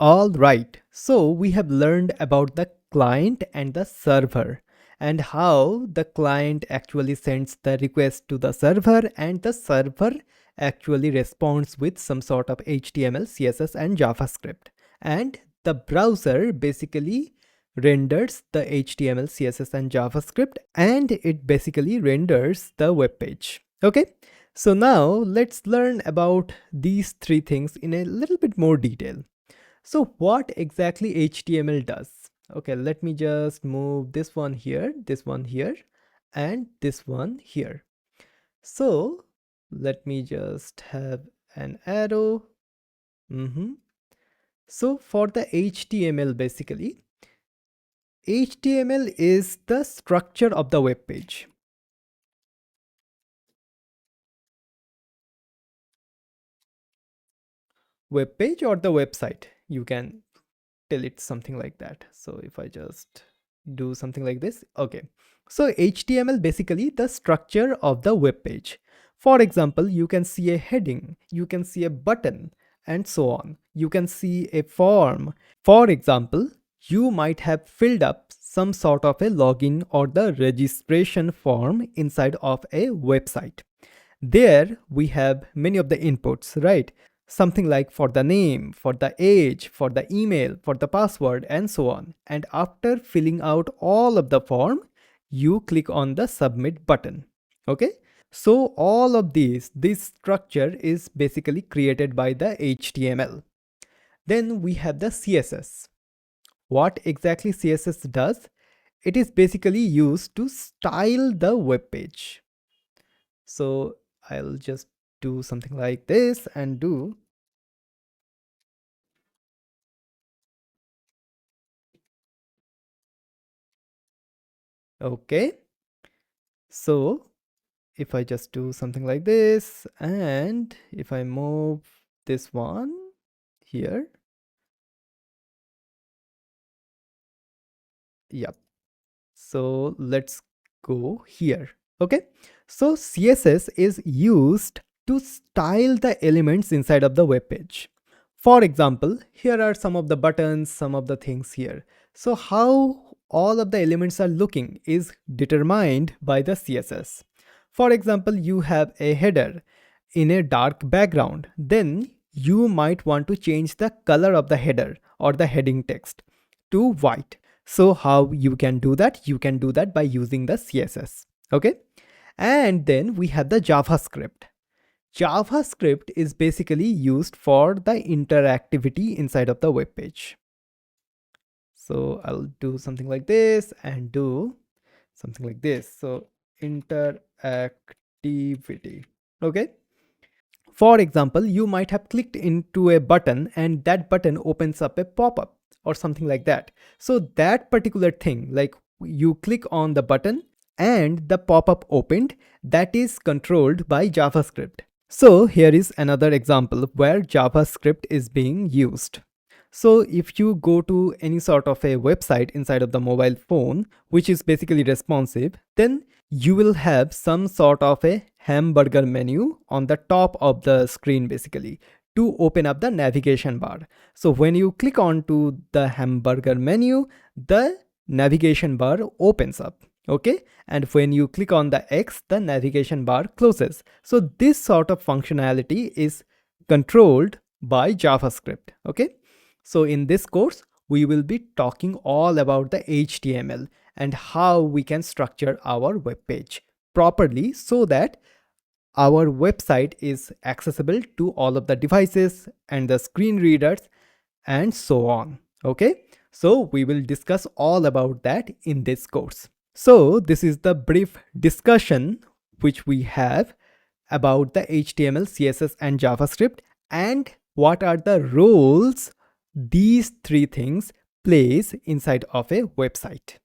All right, so we have learned about the client and the server and how the client actually sends the request to the server and the server actually responds with some sort of HTML, CSS and JavaScript. And the browser basically renders the HTML, CSS and JavaScript, and it basically renders the web page. Okay, so now let's learn about these three things in a little bit more detail. So what exactly HTML does? Okay, let me just move this one here, and this one here. So let me just have an arrow. So for the HTML, basically, HTML is the structure of the web page. Web page or the website, you can tell it something like that. So if I just do something like this, okay. So HTML basically the structure of the web page. For example, you can see a heading, you can see a button, and so on. You can see a form. For example, you might have filled up some sort of a login or the registration form inside of a website. There we have many of the inputs, right? Something like for the name, for the age, for the email, for the password, and so on. And after filling out all of the form, you click on the submit button. Okay, so all of this structure is basically created by the HTML. Then we have the CSS. What exactly CSS does? It is basically used to style the web page. So I'll just do something like this and do. Okay, so if I just do something like this, and if I move this one here, yep. So let's go here. Okay, so CSS is used to style the elements inside of the web page. For example, here are some of the buttons, some of the things here. So how all of the elements are looking is determined by the CSS. For example, you have a header in a dark background. Then you might want to change the color of the header or the heading text to white. So how you can do that? You can do that by using the CSS. Okay. And then we have the JavaScript. JavaScript is basically used for the interactivity inside of the web page. So I'll do something like this and do something like this. So interactivity. Okay. For example, you might have clicked into a button and that button opens up a pop-up or something like that. So that particular thing, like you click on the button and the pop-up opened, that is controlled by JavaScript. So here is another example where JavaScript is being used. So if you go to any sort of a website inside of the mobile phone, which is basically responsive, then you will have some sort of a hamburger menu on the top of the screen basically to open up the navigation bar. So when you click on to the hamburger menu, the navigation bar opens up. Okay, and when you click on the X, the navigation bar closes. So this sort of functionality is controlled by JavaScript. Okay, so in this course we will be talking all about the HTML and how we can structure our web page properly so that our website is accessible to all of the devices and the screen readers and so on. Okay, so we will discuss all about that in this course. So this is the brief discussion which we have about the HTML, CSS and JavaScript and what are the roles these three things plays inside of a website.